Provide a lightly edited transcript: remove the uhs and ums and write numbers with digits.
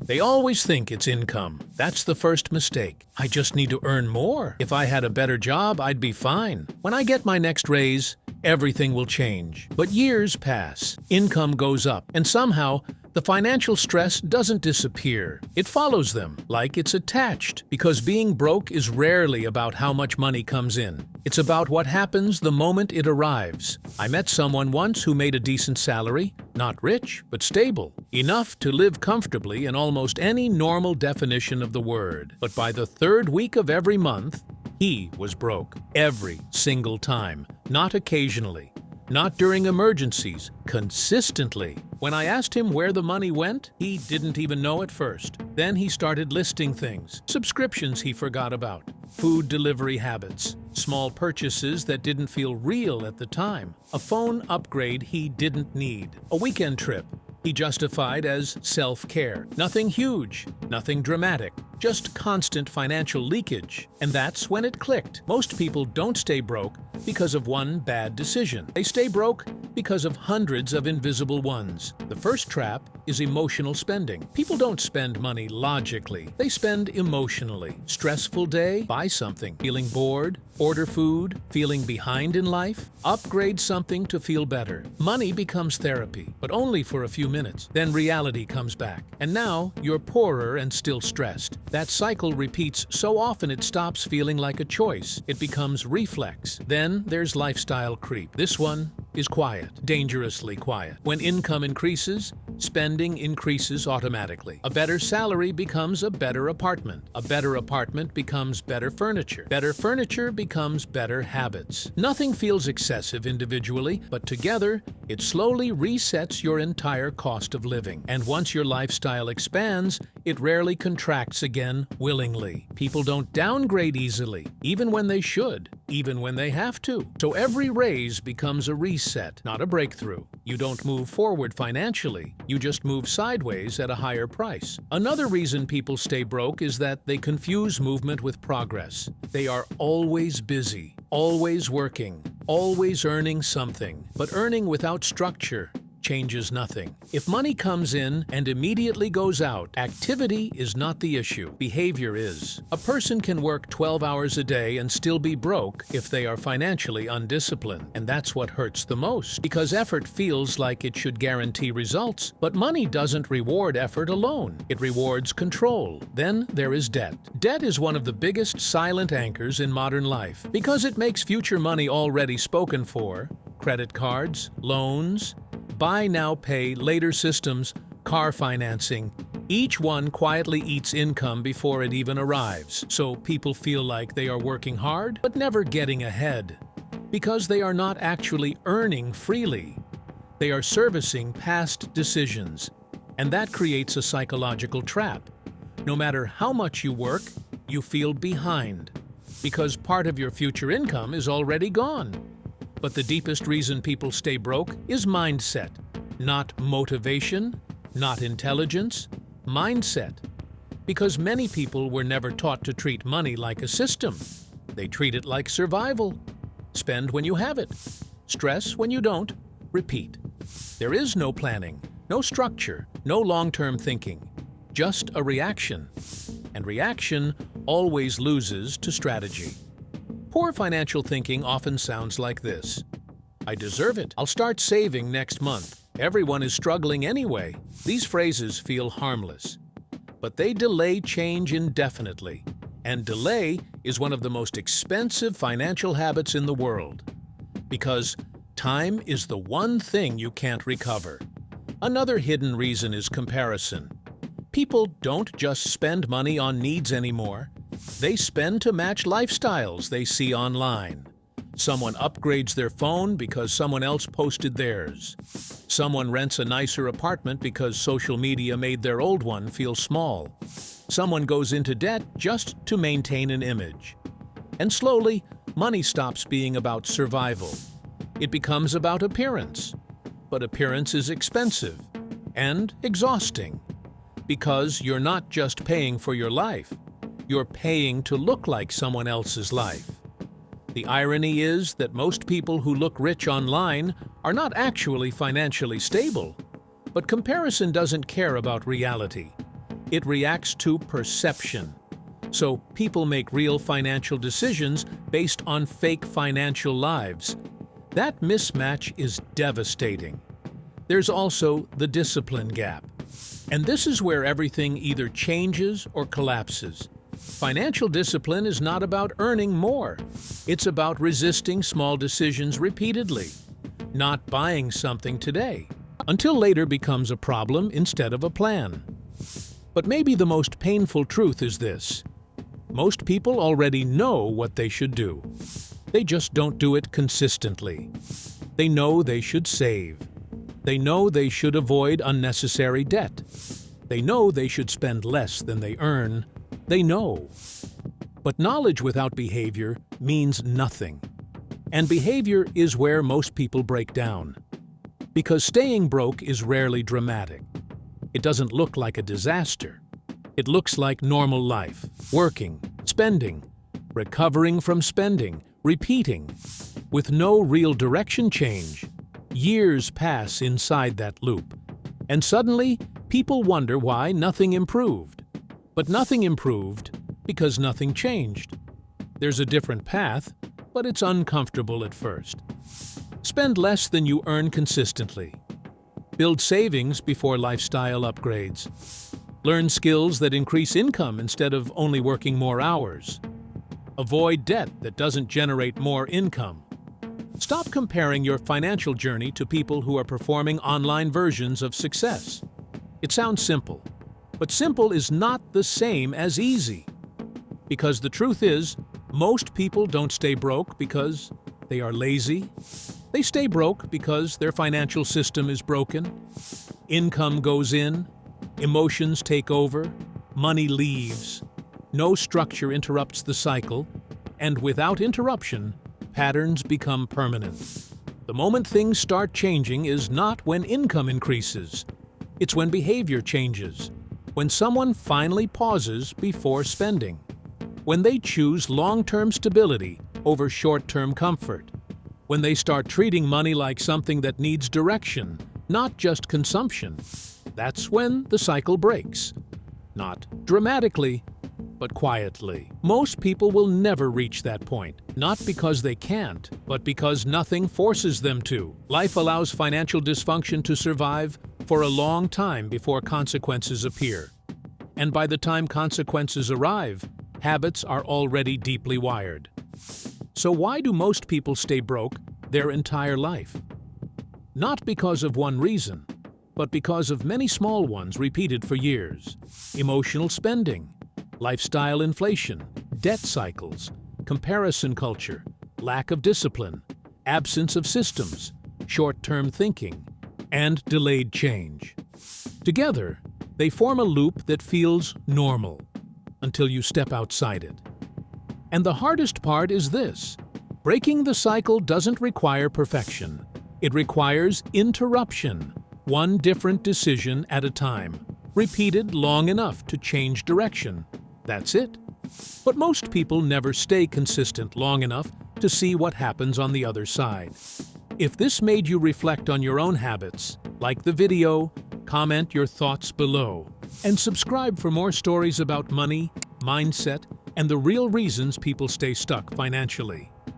They always think it's income. That's the first mistake. I just need to earn more. If I had a better job, I'd be fine. When I get my next raise, everything will change. But years pass, income goes up, and somehow the financial stress doesn't disappear. It follows them, like it's attached, because being broke is rarely about how much money comes in. It's about what happens the moment it arrives. I met someone once who made a decent salary, not rich, but stable, enough to live comfortably in almost any normal definition of the word. But by the third week of every month, he was broke. Every single time. Not occasionally. Not during emergencies. Consistently. When I asked him where the money went, he didn't even know at first. Then he started listing things. Subscriptions he forgot about. Food delivery habits. Small purchases that didn't feel real at the time. A phone upgrade he didn't need. A weekend trip he justified as self-care. Nothing huge, nothing dramatic, just constant financial leakage. And that's when it clicked. Most people don't stay broke because of one bad decision. They stay broke because of hundreds of invisible ones. The first trap is emotional spending. People don't spend money logically. They spend emotionally. Stressful day? Buy something. Feeling bored? Order food? Feeling behind in life? Upgrade something to feel better. Money becomes therapy, but only for a few minutes. Then reality comes back. And now you're poorer and still stressed. That cycle repeats so often it stops feeling like a choice. It becomes reflex. Then there's lifestyle creep. This one is quiet, dangerously quiet. When income increases, spending increases automatically. A better salary becomes a better apartment. A better apartment becomes better furniture. Better furniture becomes better habits. Nothing feels excessive individually, but together, it slowly resets your entire cost of living. And once your lifestyle expands, it rarely contracts again willingly. People don't downgrade easily, even when they should, even when they have to. So every raise becomes a reset, not a breakthrough. You don't move forward financially, you just move sideways at a higher price. Another reason people stay broke is that they confuse movement with progress. They are always busy, always working, always earning something. But earning without structure changes nothing. If money comes in and immediately goes out, activity is not the issue. Behavior is. A person can work 12 hours a day and still be broke if they are financially undisciplined. And that's what hurts the most, because effort feels like it should guarantee results. But money doesn't reward effort alone. It rewards control. Then there is debt. Debt is one of the biggest silent anchors in modern life, because it makes future money already spoken for. Credit cards, loans, buy now, pay later systems, car financing. Each one quietly eats income before it even arrives. So people feel like they are working hard, but never getting ahead. Because they are not actually earning freely. They are servicing past decisions. And that creates a psychological trap. No matter how much you work, you feel behind. Because part of your future income is already gone. But the deepest reason people stay broke is mindset. Not motivation, not intelligence, mindset. Because many people were never taught to treat money like a system. They treat it like survival. Spend when you have it. Stress when you don't. Repeat. There is no planning, no structure, no long-term thinking. Just a reaction. And reaction always loses to strategy. Poor financial thinking often sounds like this. I deserve it. I'll start saving next month. Everyone is struggling anyway. These phrases feel harmless. But they delay change indefinitely. And delay is one of the most expensive financial habits in the world. Because time is the one thing you can't recover. Another hidden reason is comparison. People don't just spend money on needs anymore. They spend to match lifestyles they see online. Someone upgrades their phone because someone else posted theirs. Someone rents a nicer apartment because social media made their old one feel small. Someone goes into debt just to maintain an image. And slowly, money stops being about survival. It becomes about appearance. But appearance is expensive and exhausting. Because you're not just paying for your life. You're paying to look like someone else's life. The irony is that most people who look rich online are not actually financially stable. But comparison doesn't care about reality. It reacts to perception. So people make real financial decisions based on fake financial lives. That mismatch is devastating. There's also the discipline gap. And this is where everything either changes or collapses. Financial discipline is not about earning more. It's about resisting small decisions repeatedly, not buying something today, until later becomes a problem instead of a plan. But maybe the most painful truth is this: most people already know what they should do. They just don't do it consistently. They know they should save. They know they should avoid unnecessary debt. They know they should spend less than they earn. They know. But knowledge without behavior means nothing. And behavior is where most people break down. Because staying broke is rarely dramatic. It doesn't look like a disaster. It looks like normal life: working, spending, recovering from spending, repeating, with no real direction change. Years pass inside that loop, and suddenly people wonder why nothing improved. But nothing improved because nothing changed. There's a different path, but it's uncomfortable at first. Spend less than you earn consistently. Build savings before lifestyle upgrades. Learn skills that increase income instead of only working more hours. Avoid debt that doesn't generate more income. Stop comparing your financial journey to people who are performing online versions of success. It sounds simple, but simple is not the same as easy. Because the truth is, most people don't stay broke because they are lazy. They stay broke because their financial system is broken. Income goes in, emotions take over, money leaves. No structure interrupts the cycle, and without interruption, patterns become permanent. The moment things start changing is not when income increases. It's when behavior changes, when someone finally pauses before spending, when they choose long-term stability over short-term comfort, when they start treating money like something that needs direction, not just consumption. That's when the cycle breaks. Not dramatically, but quietly. Most people will never reach that point, not because they can't, but because nothing forces them to. Life allows financial dysfunction to survive for a long time before consequences appear. And by the time consequences arrive, habits are already deeply wired. So why do most people stay broke their entire life? Not because of one reason, but because of many small ones repeated for years. Emotional spending, lifestyle inflation, debt cycles, comparison culture, lack of discipline, absence of systems, short-term thinking, and delayed change. Together, they form a loop that feels normal until you step outside it. And the hardest part is this: breaking the cycle doesn't require perfection. It requires interruption, one different decision at a time, repeated long enough to change direction. That's it. But most people never stay consistent long enough to see what happens on the other side. If this made you reflect on your own habits, like the video, comment your thoughts below, and subscribe for more stories about money, mindset, and the real reasons people stay stuck financially.